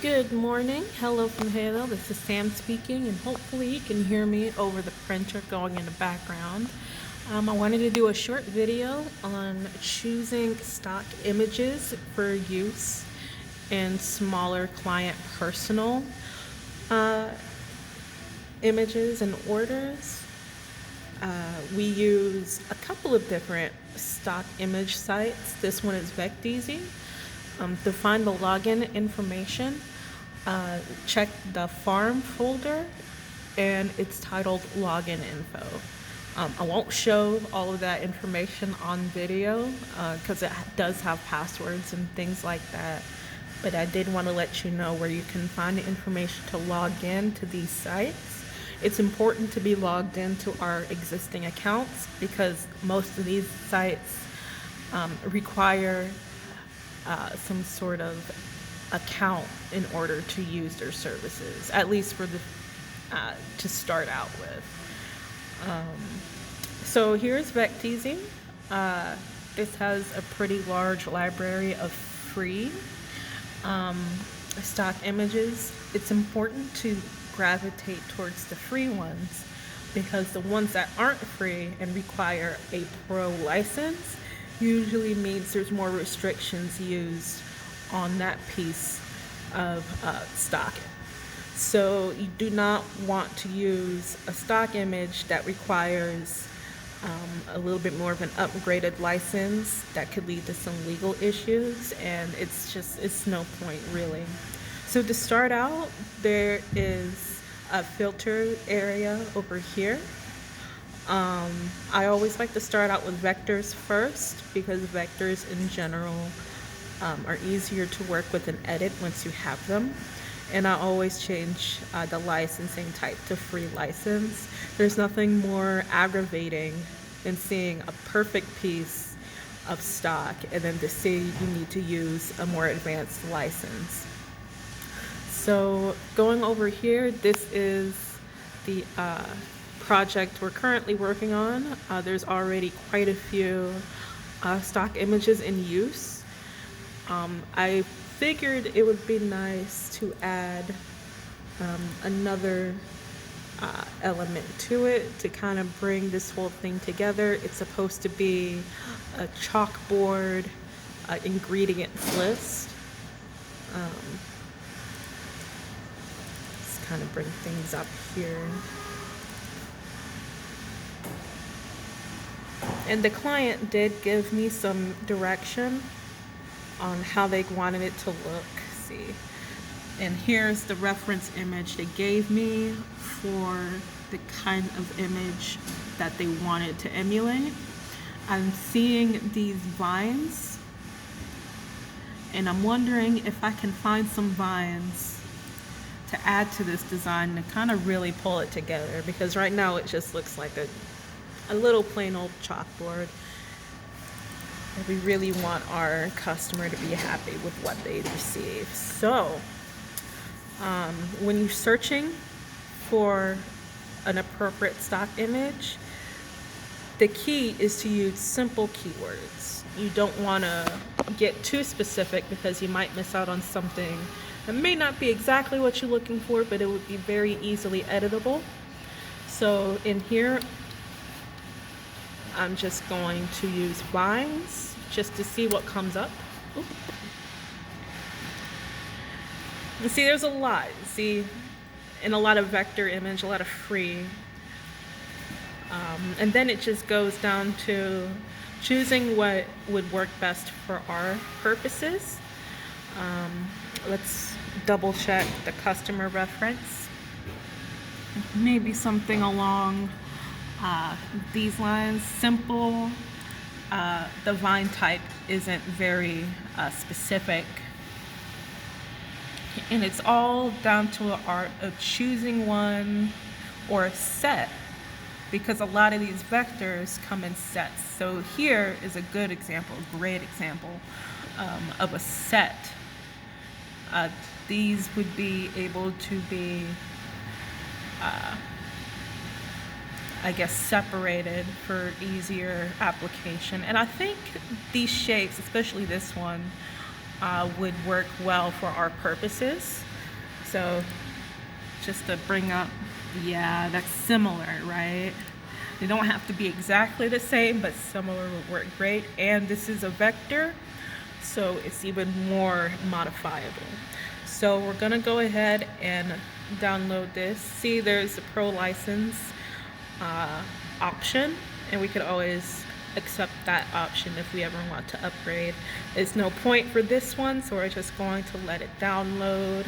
Good morning. Hello from Halo. This is Sam speaking, and hopefully you can hear me over the printer going in the background. I wanted to do a short video on choosing stock images for use in smaller client personal uh, images and orders. We use a couple of different stock image sites. This one is VectEasy. To find the login information, check the farm folder and it's titled login info. I won't show all of that information on video because it does have passwords and things like that. But I did want to let you know where you can find the information to log in to these sites. It's important to be logged into our existing accounts because most of these sites require some sort of account in order to use their services, at least for the to start out with. So here's VectEasy. This has a pretty large library of free stock images. It's important to gravitate towards the free ones because the ones that aren't free and require a pro license usually means there's more restrictions used on that piece of stock. So you do not want to use a stock image that requires a little bit more of an upgraded license that could lead to some legal issues, and it's no point really. So to start out, there is a filter area over here. I always like to start out with vectors first because vectors in general are easier to work with and edit once you have them. And I always change the licensing type to free license. There's nothing more aggravating than seeing a perfect piece of stock and then to see you need to use a more advanced license. So going over here, this is the project we're currently working on. There's already quite a few stock images in use. I figured it would be nice to add another element to it to kind of bring this whole thing together. It's supposed to be a chalkboard ingredients list. Let's kind of bring things up here. And the client did give me some direction on how they wanted it to look. See, and here's the reference image they gave me for the kind of image that they wanted to emulate. I'm seeing these vines and I'm wondering if I can find some vines to add to this design to kind of really pull it together, because right now it just looks like a little plain old chalkboard. And we really want our customer to be happy with what they receive. So when you're searching for an appropriate stock image, the key is to use simple keywords. You don't want to get too specific because you might miss out on something that may not be exactly what you're looking for, but it would be very easily editable. So in here, I'm just going to use vines just to see what comes up. Ooh. And see, there's a lot. See, in a lot of vector image, a lot of free. And then it just goes down to choosing what would work best for our purposes. Let's double check the customer reference. Maybe something along these lines. Simple. The vine type isn't very specific. And it's all down to an art of choosing one or a set, because a lot of these vectors come in sets. So here is a good example, a great example of a set. These would be able to be I guess separated for easier application. And I think these shapes, especially this one, would work well for our purposes. So just to bring up, yeah, that's similar, right? They don't have to be exactly the same, but similar would work great. And this is a vector, so it's even more modifiable. So we're gonna go ahead and download this. See, there's a pro license option, and we could always accept that option if we ever want to upgrade. There's no point for this one, so we're just going to let it download.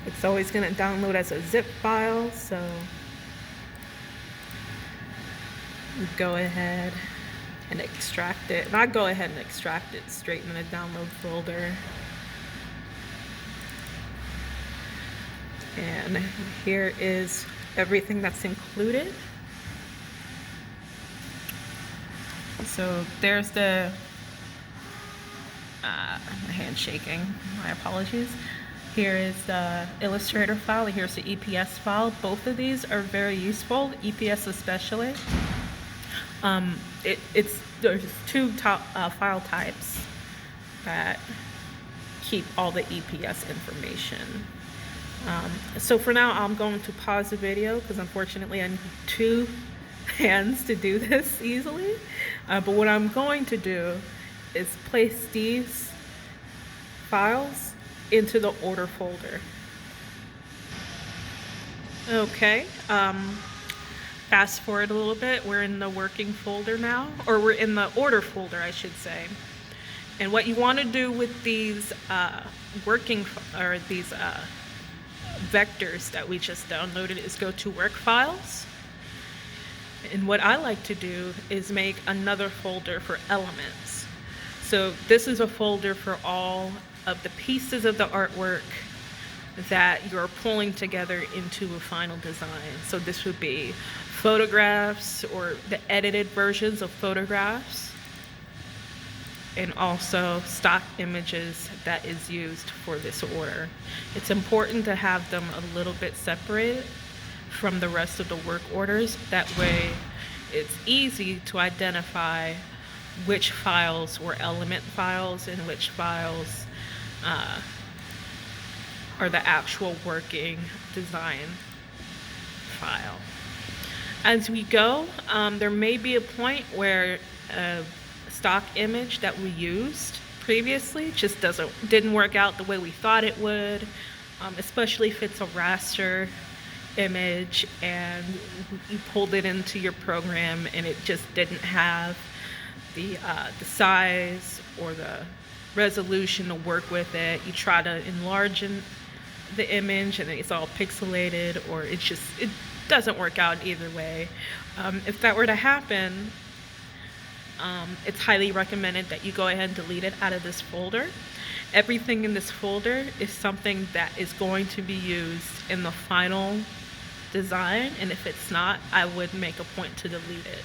It's always going to download as a zip file, so go ahead and extract it. And I go ahead and extract it straight in the download folder. And here is everything that's included. So there's the my hand's shaking, my apologies. Here is the Illustrator file, here's the EPS file. Both of these are very useful, EPS especially. There's two file types that keep all the EPS information. So for now, I'm going to pause the video because unfortunately I need two hands to do this easily. But what I'm going to do is place these files into the order folder. Okay, fast forward a little bit, we're in the working folder now, or we're in the order folder, I should say. And what you want to do with these vectors that we just downloaded is go to work files. And what I like to do is make another folder for elements. So this is a folder for all of the pieces of the artwork that you're pulling together into a final design. So this would be photographs or the edited versions of photographs, and also stock images that is used for this order. It's important to have them a little bit separated from the rest of the work orders. That way it's easy to identify which files were element files and which files are the actual working design file. As we go, there may be a point where a stock image that we used previously just didn't work out the way we thought it would, especially if it's a raster image and you pulled it into your program and it just didn't have the size or the resolution to work with it. You try to enlarge the image and it's all pixelated, or it doesn't work out either way. If that were to happen, it's highly recommended that you go ahead and delete it out of this folder. Everything in this folder is something that is going to be used in the final design, and if it's not, I would make a point to delete it.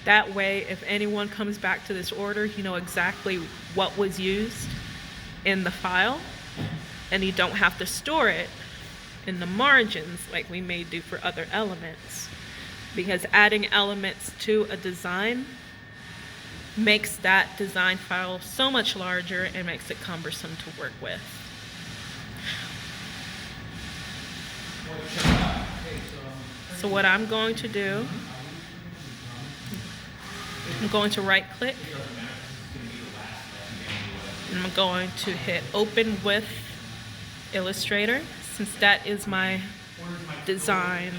That way, if anyone comes back to this order, you know exactly what was used in the file, and you don't have to store it in the margins like we may do for other elements, because adding elements to a design makes that design file so much larger and makes it cumbersome to work with. So what I'm going to do, I'm going to right click and I'm going to hit open with Illustrator, since that is my design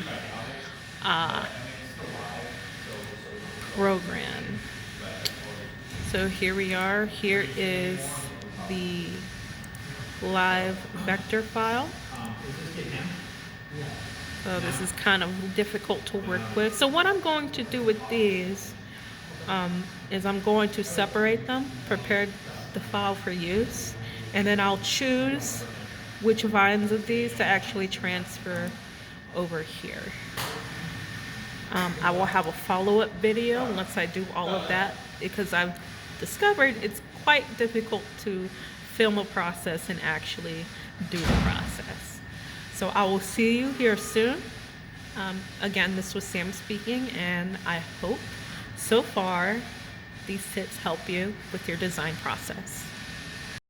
program. So here we are. Here is the live vector file. So this is kind of difficult to work with. So what I'm going to do with these is I'm going to separate them, prepare the file for use, and then I'll choose which vines of these to actually transfer over here. I will have a follow-up video once I do all of that, because I've discovered it's quite difficult to film a process and actually do the process. So I will see you here soon. Again, this was Sam speaking, and I hope so far these tips help you with your design process.